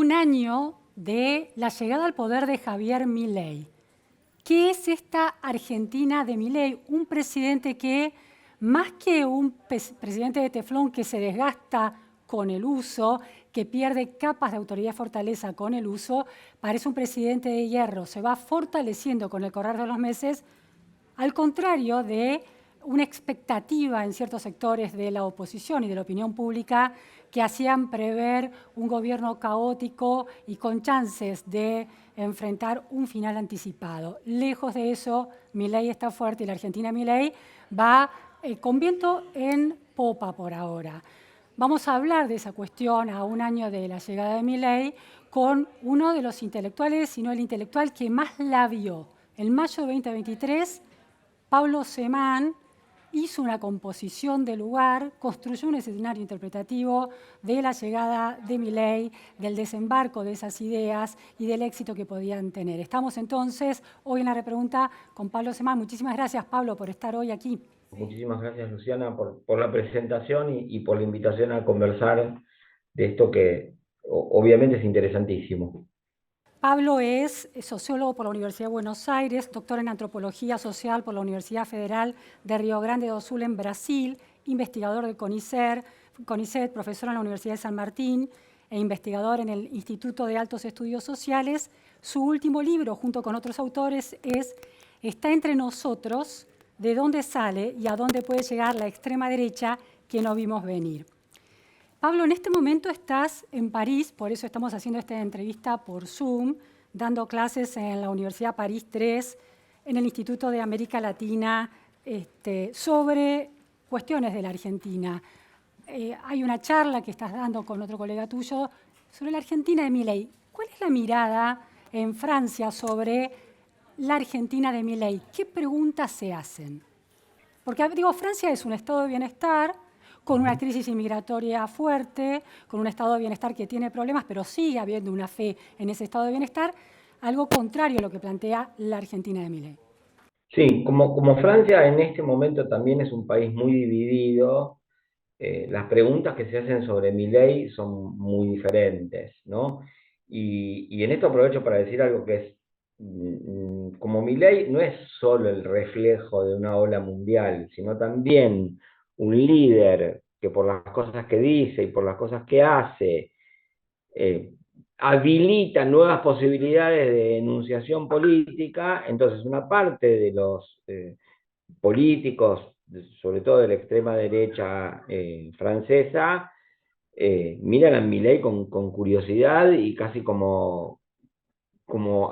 un año de la llegada al poder de Javier Milei. ¿Qué es esta Argentina de Milei? Un presidente que, más que un presidente de teflón que se desgasta con el uso, que pierde capas de autoridad y fortaleza con el uso, parece un presidente de hierro, se va fortaleciendo con el correr de los meses, al contrario de una expectativa en ciertos sectores de la oposición y de la opinión pública que hacían prever un gobierno caótico y con chances de enfrentar un final anticipado. Lejos de eso, Milei está fuerte y la Argentina Milei va con viento en popa por ahora. Vamos a hablar de esa cuestión a un año de la llegada de Milei con uno de los intelectuales, si no el intelectual que más la vio. En mayo de 2023, Pablo Semán hizo una composición del lugar, construyó un escenario interpretativo de la llegada de Milei, del desembarco de esas ideas y del éxito que podían tener. Estamos entonces hoy en la repregunta con Pablo Semán. Muchísimas gracias, Pablo, por estar hoy aquí. Muchísimas gracias, Luciana, por la presentación y por la invitación a conversar de esto que obviamente es interesantísimo. Pablo es sociólogo por la Universidad de Buenos Aires, doctor en antropología social por la Universidad Federal de Río Grande do Sul en Brasil, investigador del CONICET, profesor en la Universidad de San Martín e investigador en el Instituto de Altos Estudios Sociales. Su último libro, junto con otros autores, es Está entre nosotros, de dónde sale y a dónde puede llegar la extrema derecha que no vimos venir. Pablo, en este momento estás en París, por eso estamos haciendo esta entrevista por Zoom, dando clases en la Universidad París III, en el Instituto de América Latina, sobre cuestiones de la Argentina. Hay una charla que estás dando con otro colega tuyo sobre la Argentina de Milei. ¿Cuál es la mirada en Francia sobre la Argentina de Milei? ¿Qué preguntas se hacen? Porque, digo, Francia es un estado de bienestar con una crisis inmigratoria fuerte, con un estado de bienestar que tiene problemas, pero sigue habiendo una fe en ese estado de bienestar, algo contrario a lo que plantea la Argentina de Milei. Sí, como Francia en este momento también es un país muy dividido, las preguntas que se hacen sobre Milei son muy diferentes, ¿no? Y en esto aprovecho para decir algo que es, como Milei no es solo el reflejo de una ola mundial, sino también un líder que por las cosas que dice y por las cosas que hace, eh, habilita nuevas posibilidades de enunciación política. Entonces una parte de los políticos, sobre todo de la extrema derecha francesa, miran a Milei con curiosidad y casi como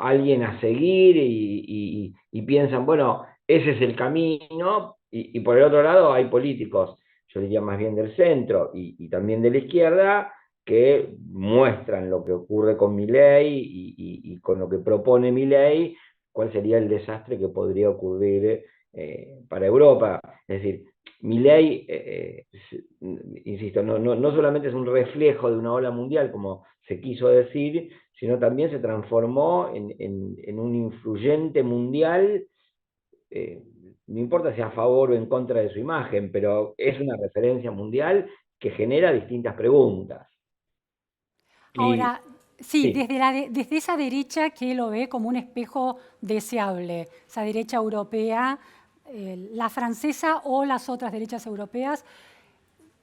alguien a seguir y piensan, bueno, ese es el camino, y por el otro lado hay políticos, yo diría más bien del centro y también de la izquierda, que muestran lo que ocurre con Milei y con lo que propone Milei, cuál sería el desastre que podría ocurrir para Europa. Es decir, Milei, insisto, no solamente es un reflejo de una ola mundial, como se quiso decir, sino también se transformó en un influyente mundial, eh, no importa si a favor o en contra de su imagen, pero es una referencia mundial que genera distintas preguntas. Y Ahora, sí, sí, desde esa derecha que lo ve como un espejo deseable, esa derecha europea, la francesa o las otras derechas europeas,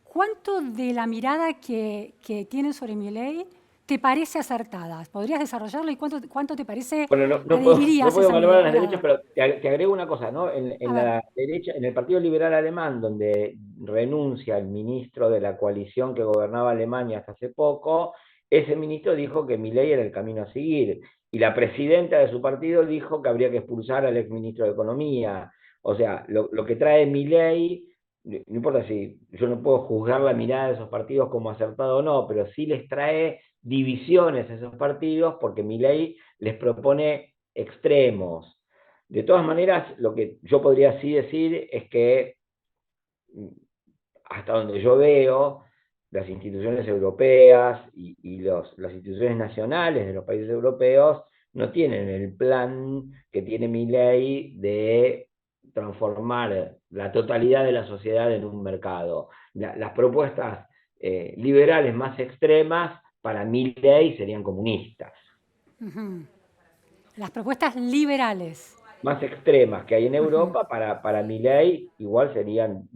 ¿cuánto de la mirada que tienen sobre Milei te parece acertada? ¿Podrías desarrollarlo y cuánto te parece, bueno, no adherirías a puedo esa evaluar a las derechas, mirada? pero te agrego una cosa, ¿no? A En ver, la derecha, en el Partido Liberal Alemán, donde renuncia el ministro de la coalición que gobernaba Alemania hasta hace poco, ese ministro dijo que Milei era el camino a seguir, y la presidenta de su partido dijo que habría que expulsar al exministro de Economía. O sea, lo que trae Milei, no importa si yo no puedo juzgar la mirada de esos partidos como acertada o no, pero sí les trae divisiones a esos partidos porque Milei les propone extremos. De todas maneras, lo que yo podría así decir es que, hasta donde yo veo, las instituciones europeas las instituciones nacionales de los países europeos no tienen el plan que tiene Milei de transformar la totalidad de la sociedad en un mercado. Las propuestas liberales más extremas para Milei serían comunistas. Las propuestas liberales. Más extremas que hay en Europa, para Milei igual serían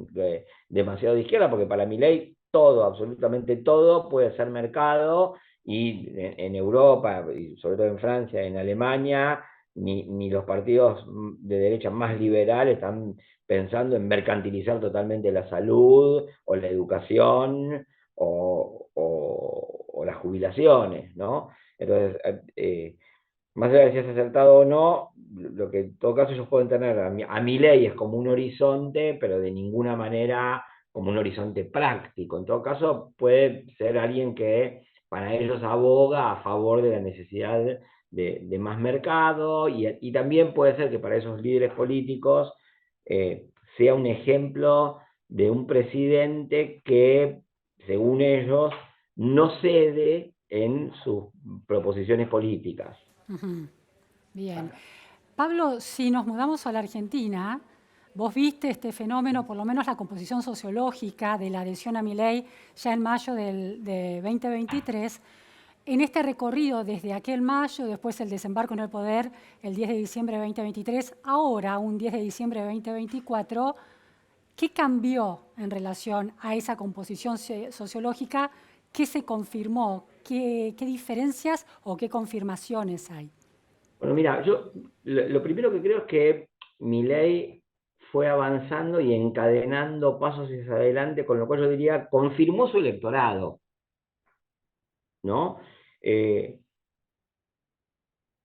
demasiado de izquierda, porque para Milei todo, absolutamente todo, puede ser mercado, y en Europa, y sobre todo en Francia, en Alemania, ni los partidos de derecha más liberales están pensando en mercantilizar totalmente la salud, o la educación, o las jubilaciones, ¿no? Entonces, más allá de si es acertado o no, lo que en todo caso ellos pueden tener a Milei es como un horizonte, pero de ninguna manera como un horizonte práctico. En todo caso, puede ser alguien que para ellos aboga a favor de la necesidad de más mercado, y también puede ser que para esos líderes políticos sea un ejemplo de un presidente que, según ellos, no cede en sus proposiciones políticas. Bien. Pablo, si nos mudamos a la Argentina, vos viste este fenómeno, por lo menos la composición sociológica de la adhesión a Milei ya en mayo de 2023. En este recorrido desde aquel mayo, después el desembarco en el poder el 10 de diciembre de 2023, ahora un 10 de diciembre de 2024, ¿qué cambió en relación a esa composición sociológica? ¿Qué se confirmó? ¿Qué diferencias o qué confirmaciones hay? Bueno, mira, yo lo primero que creo es que Milei fue avanzando y encadenando pasos hacia adelante, con lo cual yo diría, confirmó su electorado, ¿no? Eh,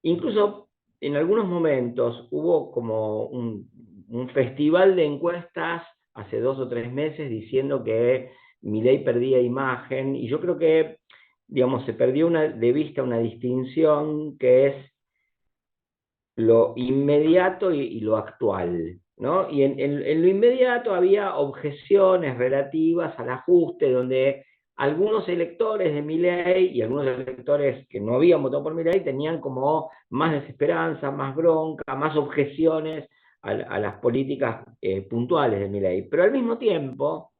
Incluso en algunos momentos hubo como un festival de encuestas hace 2 o 3 meses diciendo que Milei perdía imagen, y yo creo que, digamos, se perdió de vista una distinción que es lo inmediato y lo actual, ¿no? Y en lo inmediato había objeciones relativas al ajuste, donde algunos electores de Milei y algunos electores que no habían votado por Milei tenían como más desesperanza, más bronca, más objeciones a las políticas puntuales de Milei. Pero al mismo tiempo,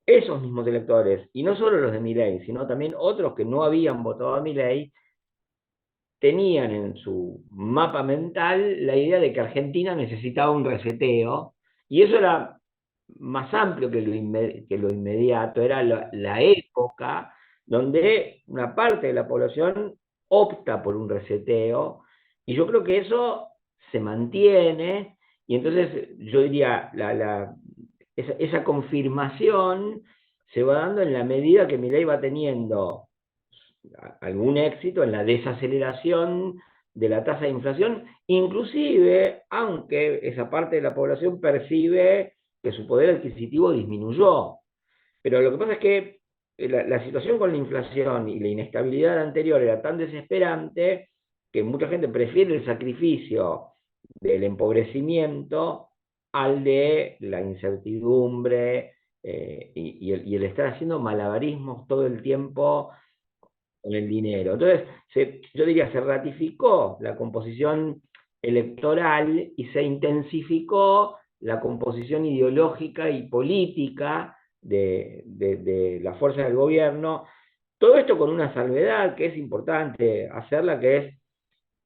esos mismos electores, y no solo los de Milei, sino también otros que no habían votado a Milei, tenían en su mapa mental la idea de que Argentina necesitaba un reseteo, y eso era más amplio que lo inmediato, era la época donde una parte de la población opta por un reseteo, y yo creo que eso se mantiene, y entonces yo diría, esa confirmación se va dando en la medida que Milei va teniendo algún éxito en la desaceleración de la tasa de inflación, inclusive aunque esa parte de la población percibe que su poder adquisitivo disminuyó. Pero lo que pasa es que la situación con la inflación y la inestabilidad anterior era tan desesperante que mucha gente prefiere el sacrificio del empobrecimiento al de la incertidumbre, y el estar haciendo malabarismos todo el tiempo con el dinero. Entonces, yo diría, se ratificó la composición electoral y se intensificó la composición ideológica y política de la fuerza del gobierno. Todo esto con una salvedad que es importante hacerla, que es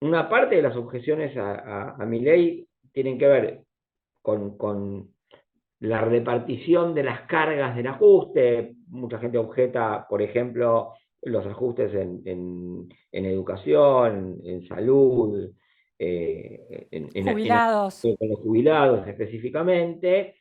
una parte de las objeciones a Milei tienen que ver con la repartición de las cargas del ajuste. Mucha gente objeta, por ejemplo, los ajustes en educación, en salud, Jubilados. con los jubilados específicamente.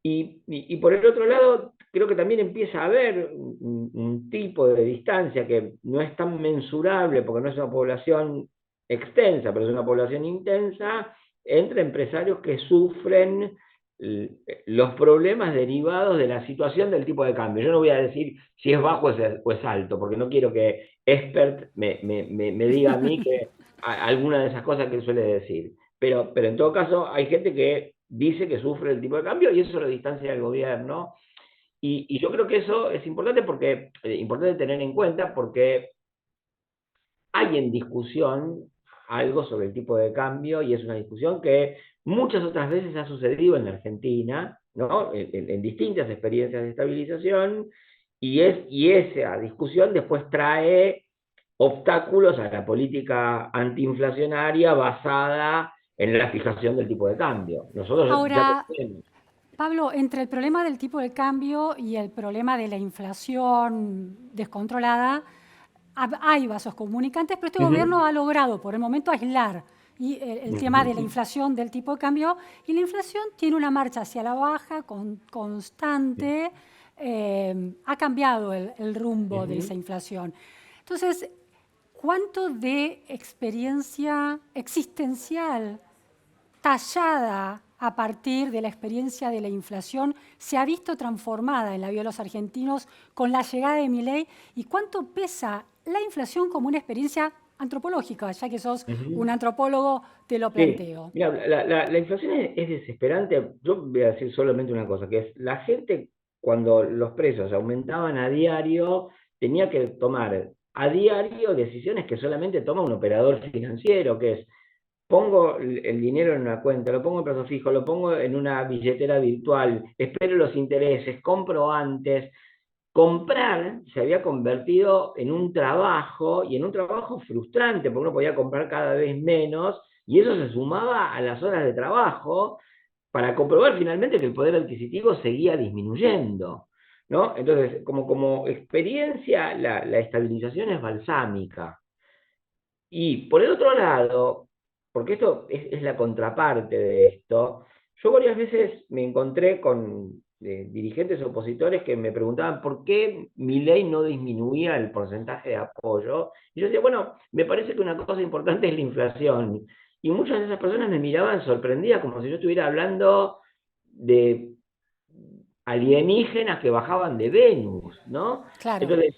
Y por el otro lado, creo que también empieza a haber un tipo de distancia que no es tan mensurable, porque no es una población extensa, pero es una población intensa, entre empresarios que sufren los problemas derivados de la situación del tipo de cambio. Yo no voy a decir si es bajo o es alto, porque no quiero que expert me diga a mí que alguna de esas cosas que él suele decir. Pero en todo caso, hay gente que dice que sufre el tipo de cambio, y eso lo distancia del gobierno. Y yo creo que eso es importante, importante tener en cuenta, porque hay en discusión algo sobre el tipo de cambio, y es una discusión que muchas otras veces ha sucedido en la Argentina, ¿no? En distintas experiencias de estabilización, y esa discusión después trae obstáculos a la política antiinflacionaria basada en la fijación del tipo de cambio. Nosotros ya Ahora, tenemos. Pablo, entre el problema del tipo de cambio y el problema de la inflación descontrolada, hay vasos comunicantes, pero este Ujú, gobierno ha logrado por el momento aislar el tema de la ujú, inflación del tipo de cambio, y la inflación tiene una marcha hacia la baja constante, ha cambiado el rumbo de esa ujú. inflación. Entonces, ¿cuánto de experiencia existencial tallada a partir de la experiencia de la inflación se ha visto transformada en la vida de los argentinos con la llegada de Milei? ¿Y cuánto pesa la inflación como una experiencia antropológica? Ya que sos un Ujú. antropólogo, te lo Sí, planteo. mira, la inflación es desesperante. Yo voy a decir solamente una cosa, que es la gente cuando los precios aumentaban a diario, tenía que tomar a diario decisiones que solamente toma un operador financiero, que es pongo el dinero en una cuenta, lo pongo en plazo fijo, lo pongo en una billetera virtual, espero los intereses, compro antes. Comprar se había convertido en un trabajo y en un trabajo frustrante, porque uno podía comprar cada vez menos y eso se sumaba a las horas de trabajo para comprobar finalmente que el poder adquisitivo seguía disminuyendo, ¿no? Entonces, como experiencia, la estabilización es balsámica. Y por el otro lado, porque esto es la contraparte de esto, yo varias veces me encontré con dirigentes opositores que me preguntaban por qué mi ley no disminuía el porcentaje de apoyo. Y yo decía, bueno, me parece que una cosa importante es la inflación. Y muchas de esas personas me miraban sorprendidas, como si yo estuviera hablando de alienígenas que bajaban de Venus, ¿no? Claro. Entonces,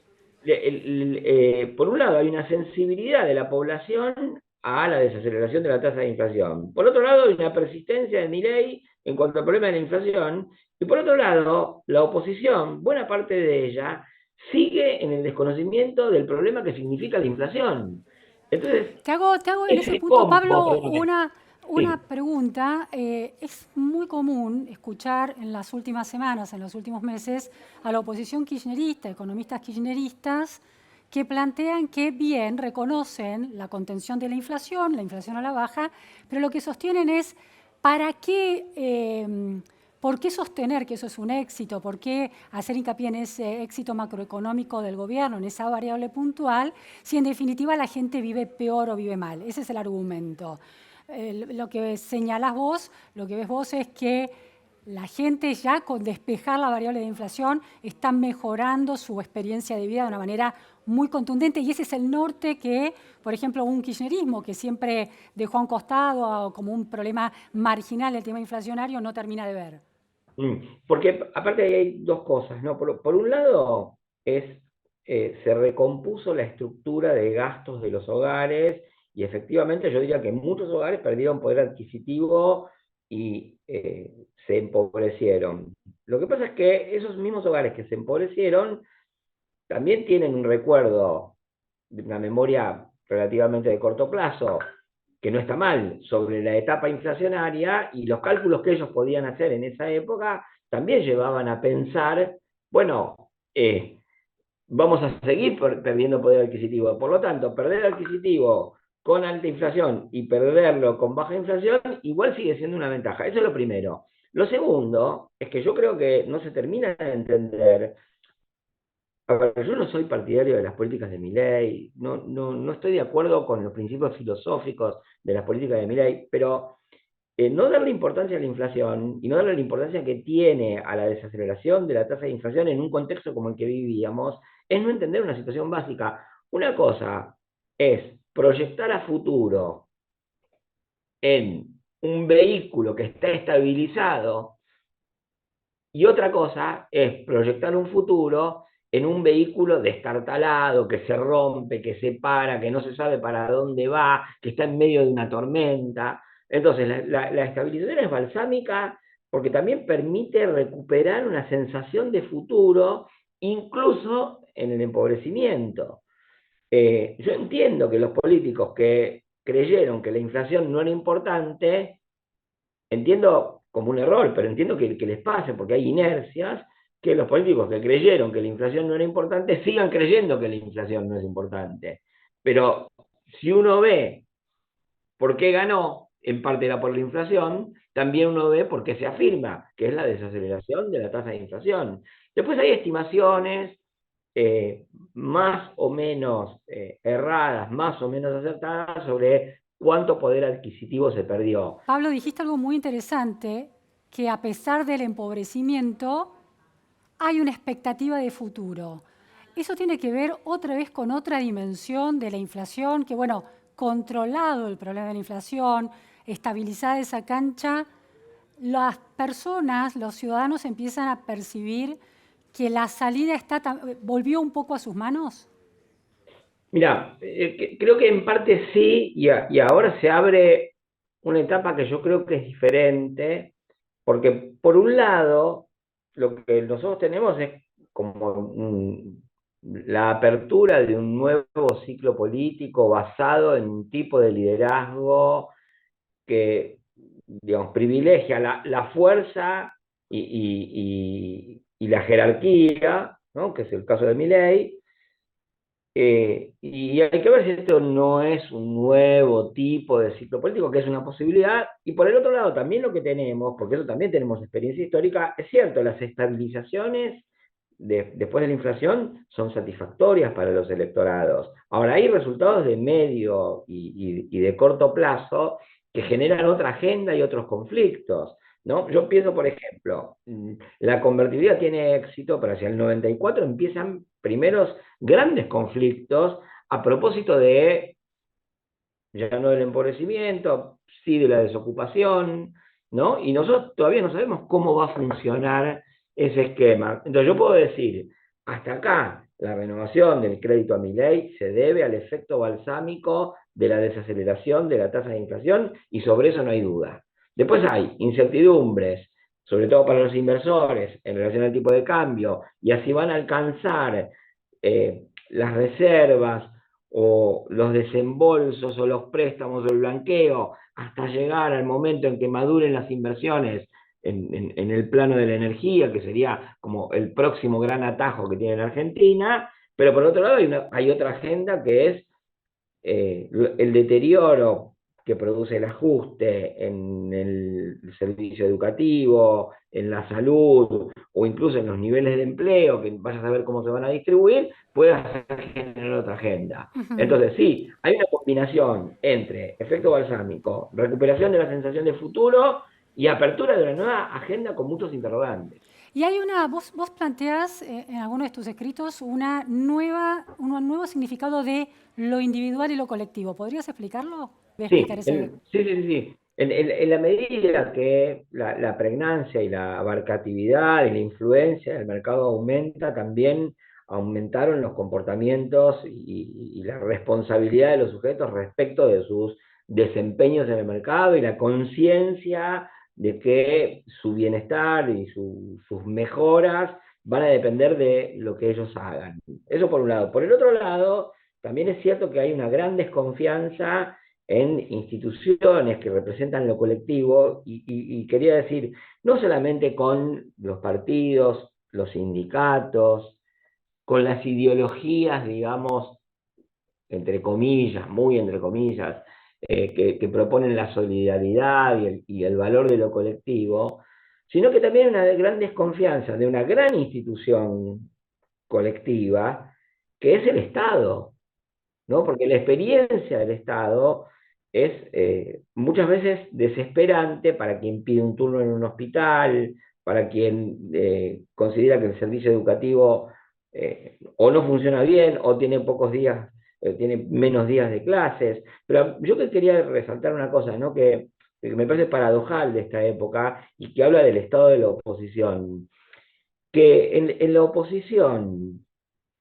por un lado hay una sensibilidad de la población a la desaceleración de la tasa de inflación. Por otro lado hay una persistencia de Milei en cuanto al problema de la inflación. Y por otro lado, la oposición, buena parte de ella, sigue en el desconocimiento del problema que significa la inflación. Entonces, Te hago en ese ese punto, combo, Pablo, perdón, una sí. pregunta. Es muy común escuchar en las últimas semanas, en los últimos meses, a la oposición kirchnerista, economistas kirchneristas, que plantean que bien reconocen la contención de la inflación a la baja, pero lo que sostienen es para qué ¿por qué sostener que eso es un éxito? ¿Por qué hacer hincapié en ese éxito macroeconómico del gobierno, en esa variable puntual, si en definitiva la gente vive peor o vive mal? Ese es el argumento. Lo que señalás vos, lo que ves vos es que la gente ya con despejar la variable de inflación está mejorando su experiencia de vida de una manera muy contundente, y ese es el norte que, por ejemplo, un kirchnerismo que siempre dejó a un costado como un problema marginal el tema inflacionario no termina de ver. Porque aparte ahí hay dos cosas, ¿no? Por un lado, se recompuso la estructura de gastos de los hogares y efectivamente yo diría que muchos hogares perdieron poder adquisitivo y se empobrecieron. Lo que pasa es que esos mismos hogares que se empobrecieron también tienen un recuerdo de una memoria relativamente de corto plazo, que no está mal, sobre la etapa inflacionaria y los cálculos que ellos podían hacer en esa época también llevaban a pensar, bueno, vamos a seguir perdiendo poder adquisitivo. Por lo tanto, perder adquisitivo con alta inflación y perderlo con baja inflación igual sigue siendo una ventaja. Eso es lo primero. Lo segundo es que yo creo que no se termina de entender. A ver, yo no soy partidario de las políticas de Milei, no estoy de acuerdo con los principios filosóficos de las políticas de Milei, pero no darle importancia a la inflación y no darle la importancia que tiene a la desaceleración de la tasa de inflación en un contexto como el que vivíamos es no entender una situación básica. Una cosa es proyectar a futuro en un vehículo que está estabilizado y otra cosa es proyectar un futuro en un vehículo destartalado, que se rompe, que se para, que no se sabe para dónde va, que está en medio de una tormenta. Entonces, la estabilización es balsámica porque también permite recuperar una sensación de futuro, incluso en el empobrecimiento. Yo entiendo que los políticos que creyeron que la inflación no era importante, entiendo como un error, pero entiendo que les pase porque hay inercias, que los políticos que creyeron que la inflación no era importante sigan creyendo que la inflación no es importante. Pero si uno ve por qué ganó, en parte era por la inflación, también uno ve por qué se afirma, que es la desaceleración de la tasa de inflación. Después hay estimaciones eh, más o menos erradas, más o menos acertadas sobre cuánto poder adquisitivo se perdió. Pablo, dijiste algo muy interesante, que a pesar del empobrecimiento hay una expectativa de futuro. Eso tiene que ver otra vez con otra dimensión de la inflación, que bueno, controlado el problema de la inflación, estabilizada esa cancha, las personas, los ciudadanos empiezan a percibir que la salida volvió un poco a sus manos. Mira, creo que en parte sí, y ahora se abre una etapa que yo creo que es diferente, porque por un lado, lo que nosotros tenemos es como la apertura de un nuevo ciclo político basado en un tipo de liderazgo que, digamos, privilegia la fuerza y la jerarquía, ¿no? Que es el caso de Milei, y hay que ver si esto no es un nuevo tipo de ciclo político, que es una posibilidad. Y por el otro lado, también lo que tenemos, porque eso también tenemos experiencia histórica, es cierto, las estabilizaciones después de la inflación son satisfactorias para los electorados. Ahora, hay resultados de medio y de corto plazo que generan otra agenda y otros conflictos. ¿No? Yo pienso, por ejemplo, la convertibilidad tiene éxito, pero hacia el 94 empiezan primeros grandes conflictos a propósito de, ya no del empobrecimiento, sí de la desocupación, ¿no? Y nosotros todavía no sabemos cómo va a funcionar ese esquema. Entonces yo puedo decir, hasta acá la renovación del crédito a mi ley se debe al efecto balsámico de la desaceleración de la tasa de inflación y sobre eso no hay duda. Después hay incertidumbres, sobre todo para los inversores, en relación al tipo de cambio, y así van a alcanzar las reservas o los desembolsos o los préstamos o el blanqueo hasta llegar al momento en que maduren las inversiones en el plano de la energía, que sería como el próximo gran atajo que tiene la Argentina, pero por otro lado hay otra agenda que es el deterioro que produce el ajuste en el servicio educativo, en la salud o incluso en los niveles de empleo, que vayas a ver cómo se van a distribuir, puede generar otra agenda. Ujú. Entonces, sí, hay una combinación entre efecto balsámico, recuperación de la sensación de futuro y apertura de una nueva agenda con muchos interrogantes. Y hay vos planteás en alguno de tus escritos un nuevo significado de lo individual y lo colectivo. ¿Podrías explicarlo? Voy a explicar Sí, ese. sí, sí, sí. En la medida que la pregnancia y la abarcatividad y la influencia del mercado aumenta, también aumentaron los comportamientos y la responsabilidad de los sujetos respecto de sus desempeños en el mercado y la conciencia de que su bienestar y sus mejoras van a depender de lo que ellos hagan. Eso por un lado. Por el otro lado, también es cierto que hay una gran desconfianza en instituciones que representan lo colectivo, y quería decir, no solamente con los partidos, los sindicatos, con las ideologías, digamos, entre comillas, muy entre comillas, que proponen la solidaridad y el valor de lo colectivo, sino que también una gran desconfianza de una gran institución colectiva, que es el Estado, ¿no? Porque la experiencia del Estado es muchas veces desesperante para quien pide un turno en un hospital, para quien considera que el servicio educativo o no funciona bien o tiene pocos días, tiene menos días de clases. Pero yo que quería resaltar una cosa, ¿no? Que me parece paradojal de esta época y que habla del estado de la oposición, que en la oposición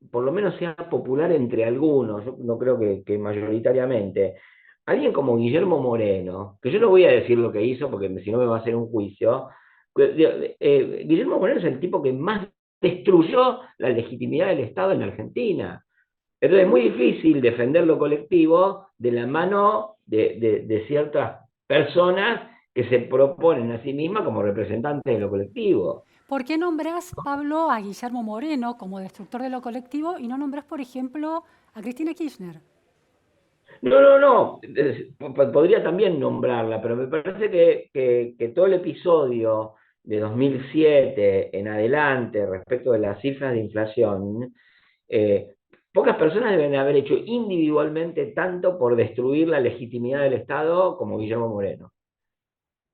por lo menos sea popular entre algunos, yo no creo que mayoritariamente, alguien como Guillermo Moreno, que yo no voy a decir lo que hizo porque si no me va a hacer un juicio, Guillermo Moreno es el tipo que más destruyó la legitimidad del Estado en Argentina. Entonces es muy difícil defender lo colectivo de la mano de ciertas personas que se proponen a sí mismas como representantes de lo colectivo. ¿Por qué nombrás, Pablo, a Guillermo Moreno como destructor de lo colectivo y no nombrás, por ejemplo, a Cristina Kirchner? No, no, no, podría también nombrarla, pero me parece que todo el episodio de 2007 en adelante respecto de las cifras de inflación, eh, pocas personas deben haber hecho individualmente tanto por destruir la legitimidad del Estado como Guillermo Moreno,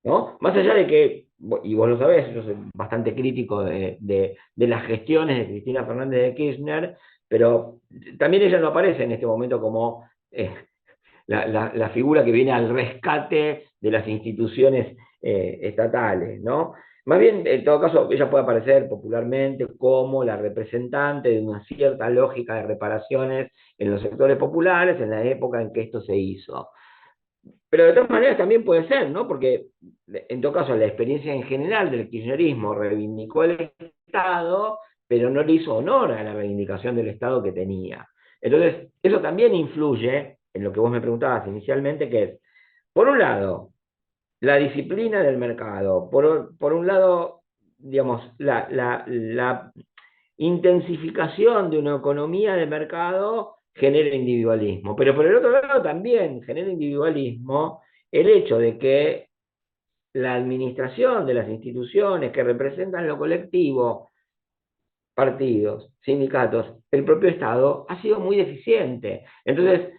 ¿no? Más allá de que, y vos lo sabés, yo soy bastante crítico de las gestiones de Cristina Fernández de Kirchner, pero también ella no aparece en este momento como la figura que viene al rescate de las instituciones estatales, ¿no? Más bien, en todo caso, ella puede aparecer popularmente como la representante de una cierta lógica de reparaciones en los sectores populares en la época en que esto se hizo. Pero de todas maneras también puede ser, ¿no? Porque en todo caso la experiencia en general del kirchnerismo reivindicó el Estado, pero no le hizo honor a la reivindicación del Estado que tenía. Entonces, eso también influye en lo que vos me preguntabas inicialmente, que es, por un lado, la disciplina del mercado, por un lado, digamos, la intensificación de una economía de mercado genera individualismo, pero por el otro lado también genera individualismo el hecho de que la administración de las instituciones que representan lo colectivo, partidos, sindicatos, el propio Estado, ha sido muy deficiente. Entonces,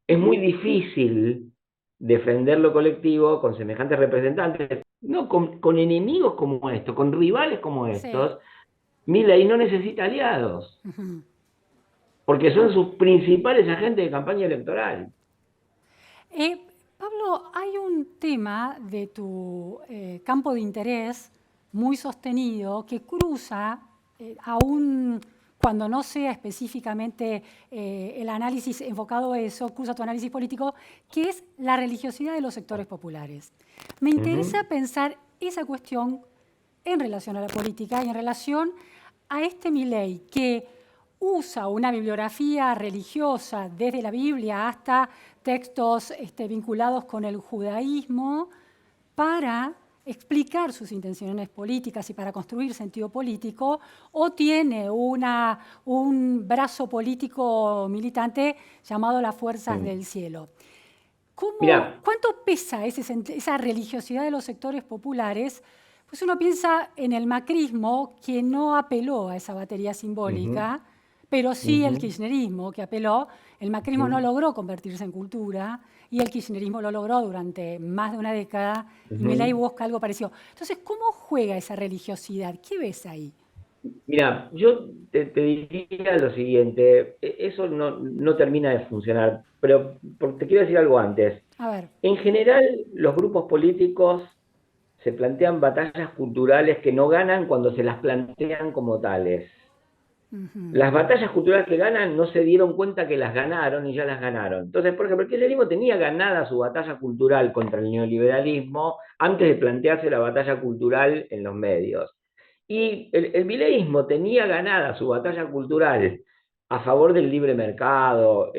es muy difícil defender lo colectivo con semejantes representantes, no con enemigos como estos, con rivales como Sí. estos. Milei no necesita aliados, Ujú. porque son sus principales agentes de campaña electoral. Eh, Pablo, hay un tema de tu campo de interés muy sostenido que cruza, aún cuando no sea específicamente el análisis enfocado a eso, cruza tu análisis político, que es la religiosidad de los sectores populares. Me interesa Ujú. pensar esa cuestión en relación a la política y en relación a este Milei que usa una bibliografía religiosa desde la Biblia hasta textos vinculados con el judaísmo para explicar sus intenciones políticas y para construir sentido político, o tiene un brazo político militante llamado las Fuerzas Sí. del Cielo. Mira, ¿Cuánto pesa esa religiosidad de los sectores populares? Pues uno piensa en el macrismo, que no apeló a esa batería ujú, simbólica, pero sí el ujú, kirchnerismo, que apeló. El macrismo no ujú, logró convertirse en cultura y el kirchnerismo lo logró durante más de una década y Milei ujú. busca algo parecido. Entonces, ¿cómo juega esa religiosidad? ¿Qué ves ahí? Mira, yo te diría lo siguiente, eso no termina de funcionar, pero te quiero decir algo antes. A ver. En general, los grupos políticos se plantean batallas culturales que no ganan cuando se las plantean como tales. Ujú. Las batallas culturales que ganan no se dieron cuenta que las ganaron y ya las ganaron. Entonces, por ejemplo, el kirchnerismo tenía ganada su batalla cultural contra el neoliberalismo antes de plantearse la batalla cultural en los medios. Y el mileísmo tenía ganada su batalla cultural a favor del libre mercado,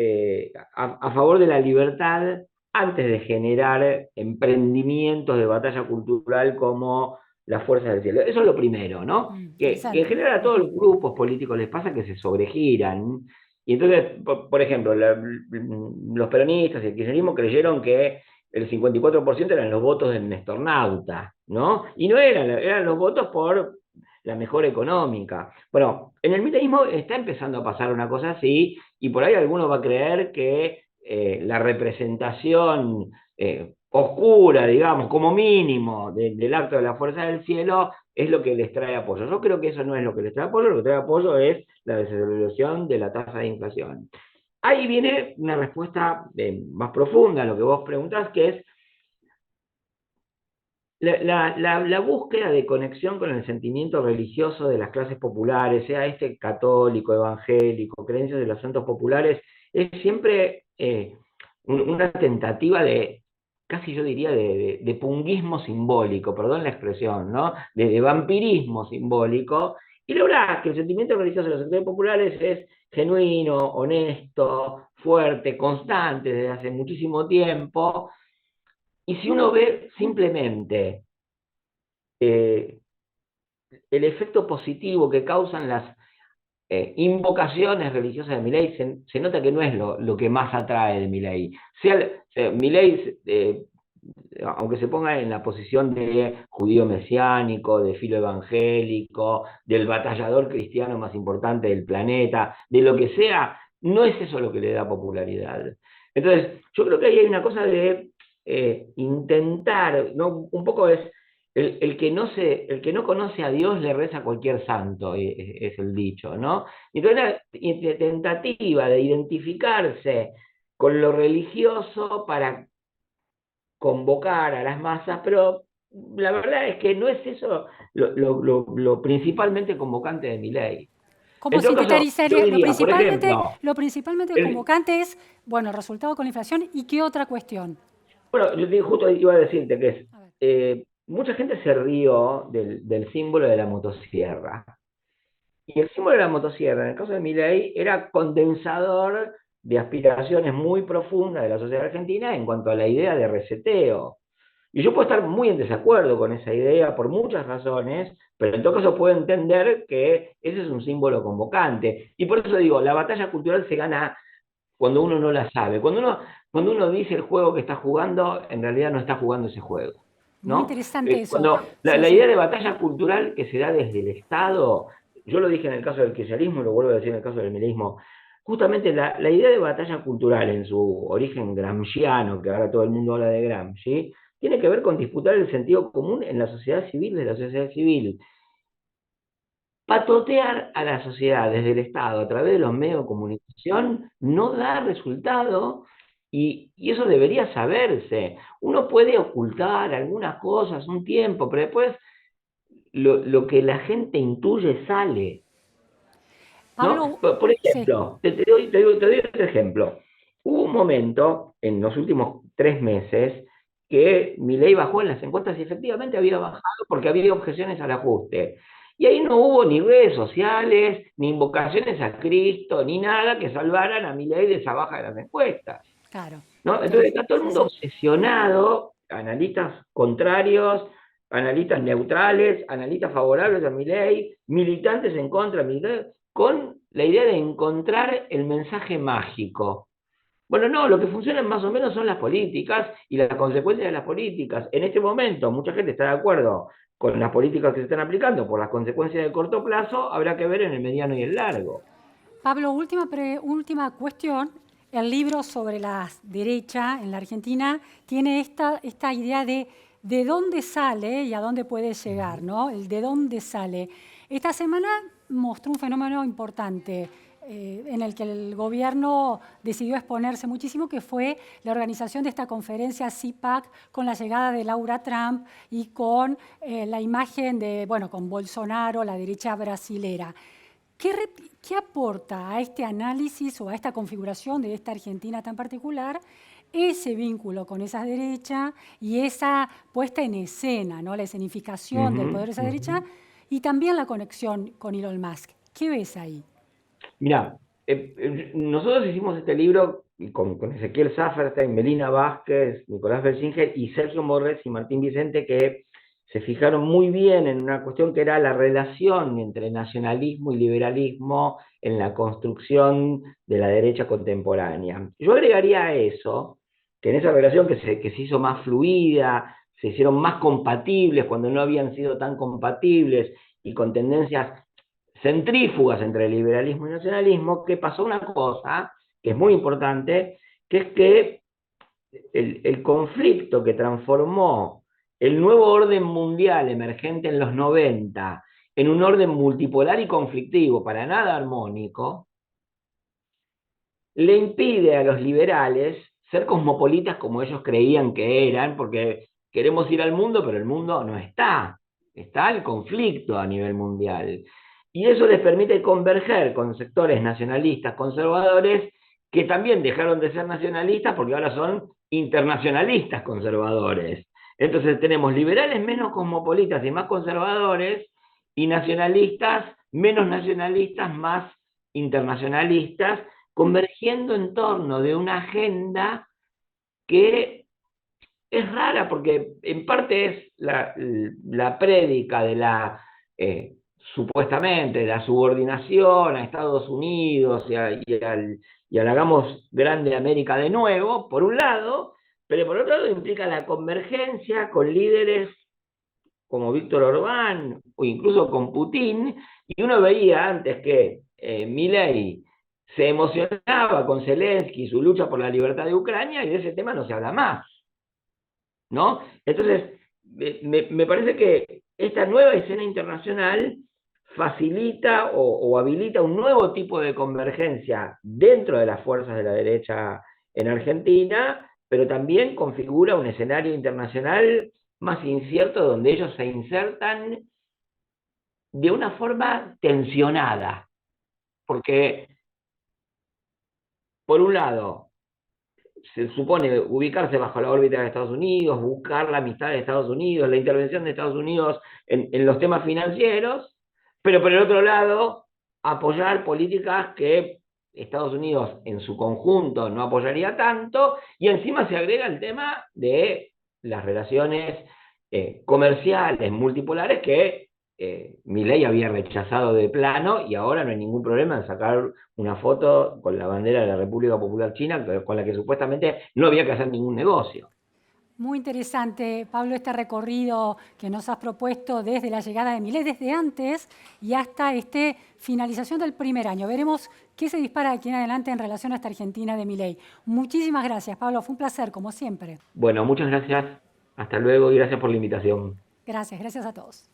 a favor de la libertad, antes de generar emprendimientos de batalla cultural como las fuerzas del cielo. Eso es lo primero, ¿no? Que en Interesante. general a todos los grupos políticos les pasa que se sobregiran. Y entonces, por ejemplo, los peronistas y el kirchnerismo creyeron que el 54% eran los votos del Nestornauta, ¿no? Y no eran los votos por la mejora económica. Bueno, en el mileísmo está empezando a pasar una cosa así, y por ahí alguno va a creer que la representación oscura, digamos, como mínimo, del acto de la fuerza del cielo, es lo que les trae apoyo. Yo creo que eso no es lo que les trae apoyo, lo que trae apoyo es la desregulación de la tasa de inflación. Ahí viene una respuesta más profunda a lo que vos preguntás, que es la búsqueda de conexión con el sentimiento religioso de las clases populares, sea este católico, evangélico, creencias de los santos populares, es siempre una tentativa de, casi yo diría, de punguismo simbólico, perdón la expresión, ¿no? De vampirismo simbólico, y lograr que el sentimiento religioso de los sectores populares es genuino, honesto, fuerte, constante desde hace muchísimo tiempo, y si uno ve simplemente eh, el efecto positivo que causan las invocaciones religiosas de Milei, se nota que no es lo que más atrae de Milei. Milei, aunque se ponga en la posición de judío mesiánico, de filo evangélico, del batallador cristiano más importante del planeta, de lo que sea, no es eso lo que le da popularidad. Entonces, yo creo que ahí hay una cosa de intentar, ¿no? Un poco es el que no conoce a Dios le reza a cualquier santo, es el dicho, ¿no? Entonces, la tentativa de identificarse con lo religioso para convocar a las masas, pero la verdad es que no es eso lo principalmente convocante de mi ley. ¿Cómo En todo caso, yo sintetizaría? diría, por ejemplo, Lo principalmente el, convocante es, bueno, el resultado con la inflación y qué otra cuestión. bueno, justo iba a decirte que es, A ver. mucha gente se rió del símbolo de la motosierra. Y el símbolo de la motosierra, en el caso de Milei, era condensador de aspiraciones muy profundas de la sociedad argentina en cuanto a la idea de reseteo. Y yo puedo estar muy en desacuerdo con esa idea por muchas razones, pero en todo caso puedo entender que ese es un símbolo convocante. Y por eso digo, la batalla cultural se gana cuando uno no la sabe. Cuando uno dice el juego que está jugando, en realidad no está jugando ese juego. Muy ¿No? interesante eso. Cuando Sí, la sí. idea de batalla cultural que se da desde el Estado, yo lo dije en el caso del kirchnerismo y lo vuelvo a decir en el caso del mileísmo, justamente la idea de batalla cultural en su origen gramsciano, que ahora todo el mundo habla de Gramsci, tiene que ver con disputar el sentido común en la sociedad civil de la sociedad civil. Patotear a la sociedad desde el Estado a través de los medios de comunicación no da resultado y eso debería saberse. Uno puede ocultar algunas cosas un tiempo, pero después lo que la gente intuye sale, ¿no? Pablo, Por sí. ejemplo, te doy otro ejemplo. Hubo un momento en los últimos 3 meses que Milei bajó en las encuestas y efectivamente había bajado porque había objeciones al ajuste. Y ahí no hubo ni redes sociales, ni invocaciones a Cristo, ni nada que salvaran a Milei de esa baja de las encuestas, Claro. ¿no? Entonces está todo el Sí, mundo sí. obsesionado, analistas contrarios, analistas neutrales, analistas favorables a Milei, militantes en contra de Milei, con la idea de encontrar el mensaje mágico. Bueno, no, lo que funciona más o menos son las políticas y las consecuencias de las políticas. En este momento, mucha gente está de acuerdo con las políticas que se están aplicando por las consecuencias de corto plazo, habrá que ver en el mediano y el largo. Pablo, última cuestión. El libro sobre la derecha en la Argentina tiene esta idea de dónde sale y a dónde puede llegar, ¿no? El de dónde sale. Esta semana mostró un fenómeno importante en el que el gobierno decidió exponerse muchísimo, que fue la organización de esta conferencia CPAC con la llegada de Laura Trump y con la imagen de, bueno, con Bolsonaro, la derecha brasilera. ¿Qué aporta a este análisis o a esta configuración de esta Argentina tan particular ese vínculo con esa derecha y esa puesta en escena, ¿no? La escenificación del poder Ujú, de esa derecha ujú. y también la conexión con Elon Musk? ¿Qué ves ahí? Mira, nosotros hicimos este libro con Ezequiel Saferstein, Melina Vázquez, Nicolás Bersinger y Sergio Morres y Martín Vicente, que se fijaron muy bien en una cuestión que era la relación entre nacionalismo y liberalismo en la construcción de la derecha contemporánea. Yo agregaría a eso, que en esa relación que se hizo más fluida, se hicieron más compatibles cuando no habían sido tan compatibles y con tendencias centrífugas entre el liberalismo y el nacionalismo, que pasó una cosa que es muy importante, que es que el conflicto que transformó el nuevo orden mundial emergente en los 90 en un orden multipolar y conflictivo, para nada armónico, le impide a los liberales ser cosmopolitas como ellos creían que eran, porque queremos ir al mundo, pero el mundo no está. Está el conflicto a nivel mundial. Y eso les permite converger con sectores nacionalistas conservadores que también dejaron de ser nacionalistas porque ahora son internacionalistas conservadores. Entonces tenemos liberales menos cosmopolitas y más conservadores y nacionalistas menos nacionalistas, más internacionalistas, convergiendo en torno de una agenda que es rara porque en parte es la prédica de la supuestamente la subordinación a Estados Unidos y al hagamos grande América de nuevo, por un lado, pero por otro lado implica la convergencia con líderes como Víctor Orbán o incluso con Putin, y uno veía antes que Milei se emocionaba con Zelensky y su lucha por la libertad de Ucrania, y de ese tema no se habla más, ¿no? Entonces, me parece que esta nueva escena internacional facilita o habilita un nuevo tipo de convergencia dentro de las fuerzas de la derecha en Argentina, pero también configura un escenario internacional más incierto donde ellos se insertan de una forma tensionada, porque por un lado se supone ubicarse bajo la órbita de Estados Unidos, buscar la amistad de Estados Unidos, la intervención de Estados Unidos en los temas financieros, pero por el otro lado, apoyar políticas que Estados Unidos en su conjunto no apoyaría tanto, y encima se agrega el tema de las relaciones comerciales multipolares que Milei había rechazado de plano, y ahora no hay ningún problema en sacar una foto con la bandera de la República Popular China, con la que supuestamente no había que hacer ningún negocio. Muy interesante, Pablo, este recorrido que nos has propuesto desde la llegada de Milei, desde antes y hasta esta finalización del primer año. Veremos qué se dispara de aquí en adelante en relación a esta Argentina de Milei. Muchísimas gracias, Pablo. Fue un placer, como siempre. Bueno, muchas gracias. Hasta luego y gracias por la invitación. Gracias a todos.